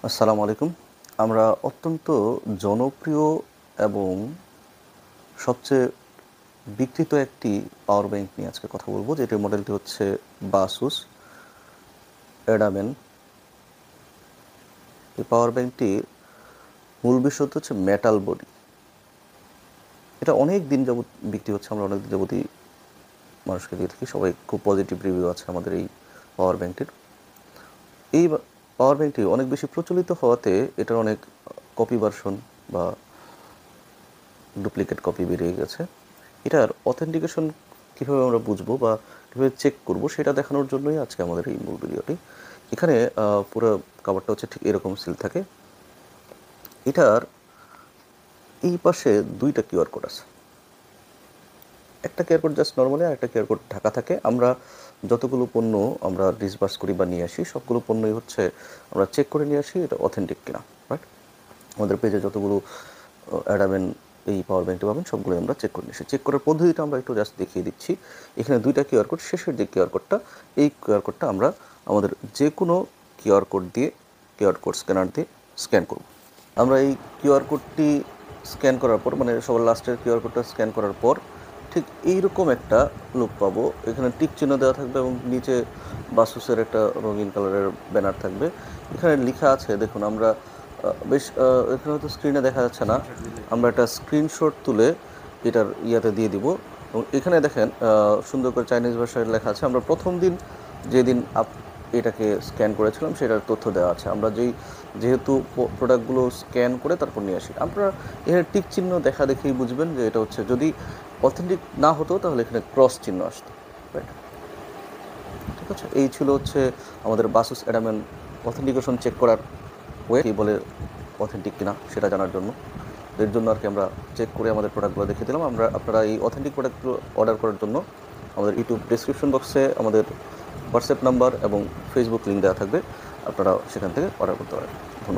আসসালামু আলাইকুম। আমরা অত্যন্ত জনপ্রিয় এবং সবচেয়ে বিক্রিত একটি পাওয়ার ব্যাংক নিয়ে আজকে কথা বলব, যেটির মডেলটি হচ্ছে বাসুস এডামেন। এই পাওয়ার ব্যাংকটির মূল বিষয় হচ্ছে মেটাল বডি। এটা অনেক দিন যাবত বিক্রি হচ্ছে, আমরা অনেক দিন যাবতই মানুষকে দিয়ে থাকি, সবাই খুব পজিটিভ রিভিউ আছে আমাদের এই পাওয়ার ব্যাংকটির। এই পাওয়ার ব্যাংকটি অনেক বেশি প্রচলিত হওয়াতে এটার অনেক কপি ভার্সন বা ডুপ্লিকেট কপি বেরিয়ে গেছে। এটার অথেন্টিকেশন কীভাবে আমরা বুঝবো বা কীভাবে চেক করব সেটা দেখানোর জন্যই আজকে আমাদের এই মূল ভিডিওটি। এখানে পুরো কাভারটা হচ্ছে ঠিক এরকম সিল থাকে। এটার এই পাশে দুইটা কিউআর কোড আছে। একটা কিউআর কোড জাস্ট নর্মালি, আর একটা কিউআর কোড ঢাকা থাকে। আমরা যতগুলো পণ্য আমরা ডিসবার্স করি বা নিয়ে আসি, সবগুলো পণ্যই হচ্ছে আমরা চেক করে নিয়ে আসি এটা অথেন্টিক কিনা। রাইট, আমাদের পেজে যতগুলো অ্যাডামেন এই পাওয়ার ব্যাংকটি পাবেন সবগুলোই আমরা চেক করে নিয়েছি। চেক করার পদ্ধতিটা আমরা একটু জাস্ট দেখিয়ে দিচ্ছি। এখানে দুইটা কিউআর কোড, শেষের যে কিউআর কোডটা, এই কিউআর কোডটা আমরা আমাদের যে কোনো কিউআর কোড দিয়ে, কিউআর কোড স্ক্যানার দিয়ে স্ক্যান করব। আমরা এই কিউআর কোডটি স্ক্যান করার পর, মানে সবার লাস্টের কিউআর কোডটা স্ক্যান করার পর ঠিক এইরকম একটা লুক পাবো। এখানে টিক চিহ্ন দেওয়া থাকবে এবং নিচে বাসুসের একটা রঙিন কালারের ব্যানার থাকবে। এখানে লেখা আছে, দেখুন আমরা বেশ এখানে হয়তো স্ক্রিনে দেখা যাচ্ছে না, আমরা একটা স্ক্রিনশট তুলে এটার ইয়াতে দিয়ে দিব। এবং এখানে দেখেন সুন্দর করে চাইনিজ ভাষায় লেখা আছে। আমরা প্রথম দিন যেদিন এটাকে স্ক্যান করেছিলাম সেটার তথ্য দেওয়া আছে। আমরা যেহেতু প্রোডাক্টগুলো স্ক্যান করে তারপর নিয়ে আসি, আপনারা এখানে টিক চিহ্ন দেখা দেখেই বুঝবেন যে এটা হচ্ছে, যদি অথেন্টিক না হতো তাহলে এখানে ক্রস চিহ্ন আসতো। রাইট, ঠিক আছে। এই ছিল হচ্ছে আমাদের বাসুস অ্যাডামেন অথেন্টিকেশন চেক করার ওয়ে, কি বলে অথেন্টিক কিনা সেটা জানার জন্য। এর জন্য আর কি আমরা চেক করে আমাদের প্রোডাক্টগুলো দেখিয়ে দিলাম। আপনারা এই অথেন্টিক প্রোডাক্টগুলো অর্ডার করার জন্য আমাদের ইউটিউব ডিসক্রিপশন বক্সে আমাদের হোয়াটসঅ্যাপ নাম্বার এবং ফেসবুক লিঙ্ক দেওয়া থাকবে, আপনারা সেখান থেকে অর্ডার করতে পারেন। ধন্যবাদ।